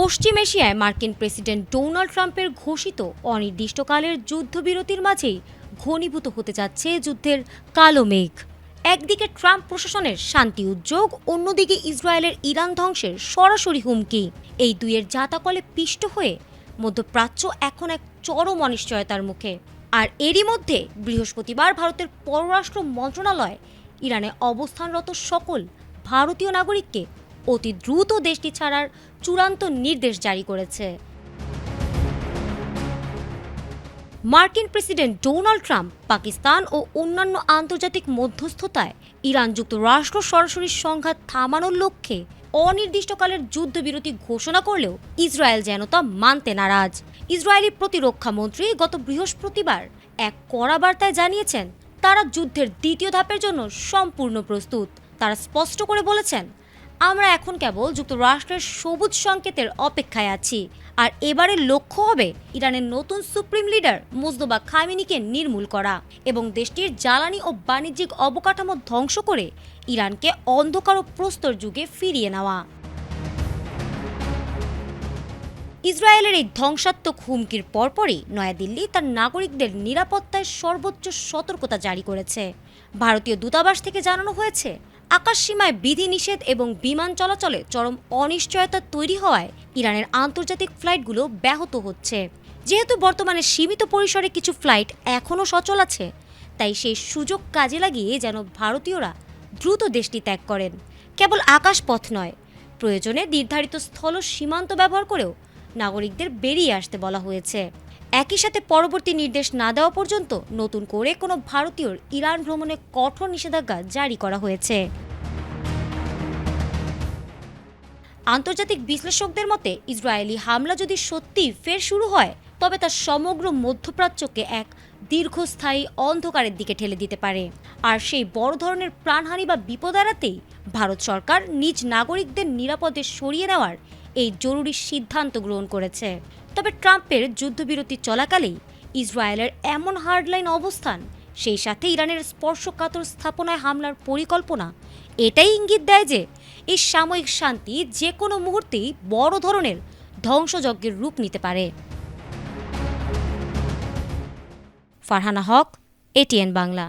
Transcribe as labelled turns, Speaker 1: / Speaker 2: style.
Speaker 1: পশ্চিম এশিয়ায় মার্কিন president Donald ট্রাম্পের ঘোষিত অনির্দিষ্টকালের যুদ্ধবিরতির মাঝেই ঘনীভূত হতে যাচ্ছে যুদ্ধের কালো মেঘ। একদিকে ট্রাম্প প্রশাসনের শান্তি উদ্যোগ, অন্যদিকে ইসরায়েলের ইরান ধ্বংসের সরাসরি হুমকি। এই দুইয়ের জাতাকলে পিষ্ট হয়ে মধ্যপ্রাচ্য এখন এক চরম অনিশ্চয়তার মুখে। আর এরই মধ্যে বৃহস্পতিবার ভারতের পররাষ্ট্র মন্ত্রণালয় ইরানে অবস্থানরত সকল ভারতীয় নাগরিককে অতি দ্রুত দেশটি ছাড়ার চূড়ান্ত নির্দেশ জারি করেছে। মার্কিন প্রেসিডেন্ট ডোনাল্ড ট্রাম্প পাকিস্তান ও অন্যান্য আন্তর্জাতিক মধ্যস্থতায় ইরান যুক্তরাষ্ট্র সরাসরি সংঘাত থামানোর লক্ষ্যে অনির্দিষ্টকালের যুদ্ধবিরতি ঘোষণা করলেও ইসরায়েল যেন তা মানতে নারাজ। ইসরায়েলি প্রতিরক্ষা মন্ত্রী গত বৃহস্পতিবার এক কড়া বার্তায় জানিয়েছেন, তারা যুদ্ধের দ্বিতীয় ধাপের জন্য সম্পূর্ণ প্রস্তুত। তারা স্পষ্ট করে বলেছেন, আমরা এখন কেবল যুক্তরাষ্ট্রের সবুজ সংকেতের অপেক্ষায় আছি। আর এবারের লক্ষ্য হবে ইরানের নতুন সুপ্রিম লিডার মুজতবা খামেনিকে নির্মূল করা এবং দেশটির জ্বালানি ও বাণিজ্যিক অবকাঠামো ধ্বংস করে ইরানকে অন্ধকার ও প্রস্তর যুগে ফিরিয়ে নেওয়া। ইসরায়েলের এই ধ্বংসাত্মক হুমকির পরপরই নয়াদিল্লি তার নাগরিকদের নিরাপত্তায় সর্বোচ্চ সতর্কতা জারি করেছে। ভারতীয় দূতাবাস থেকে জানানো হয়েছে, আকাশসীমায় বিধিনিষেধ এবং বিমান চলাচলে চরম অনিশ্চয়তা তৈরি হওয়ায় ইরানের আন্তর্জাতিক ফ্লাইটগুলো ব্যাহত হচ্ছে। যেহেতু বর্তমানে সীমিত পরিসরে কিছু ফ্লাইট এখনও সচল আছে, তাই সেই সুযোগ কাজে লাগিয়ে যেন ভারতীয়রা দ্রুত দেশটি ত্যাগ করেন। কেবল আকাশপথ নয়, প্রয়োজনে নির্ধারিত স্থল সীমান্ত ব্যবহার করেও নাগরিকদের বেরিয়ে আসতে বলা হয়েছে। একই সাথে পরবর্তী নির্দেশ না দেওয়া পর্যন্ত নতুন করে কোনো ভারতীয়র ইরান ভ্রমণে কঠোর নিষেধাজ্ঞা জারি করা হয়েছে। আন্তর্জাতিক বিশ্লেষকদের মতে, ইসরায়েলি হামলা যদি সত্যিই ফের শুরু হয়, তবে তা সমগ্র মধ্যপ্রাচ্যকে এক দীর্ঘস্থায়ী অন্ধকারের দিকে ঠেলে দিতে পারে। আর সেই বড় ধরনের প্রাণহানি বা বিপদ এড়াতেই ভারত সরকার নিজ নাগরিকদের নিরাপদে সরিয়ে নেওয়ার এই জরুরি সিদ্ধান্ত গ্রহণ করেছে। তবে ট্রাম্পের যুদ্ধবিরতি চলাকালেই ইসরায়েলের এমন হার্ডলাইন অবস্থান, সেই সাথে ইরানের স্পর্শকাতর স্থাপনায় হামলার পরিকল্পনা, এটাই ইঙ্গিত দেয় যে এই সাময়িক শান্তি যে কোনো মুহূর্তেই বড় ধরনের ধ্বংসযজ্ঞের রূপ নিতে পারে। ফারহানা হক, এটিএন বাংলা।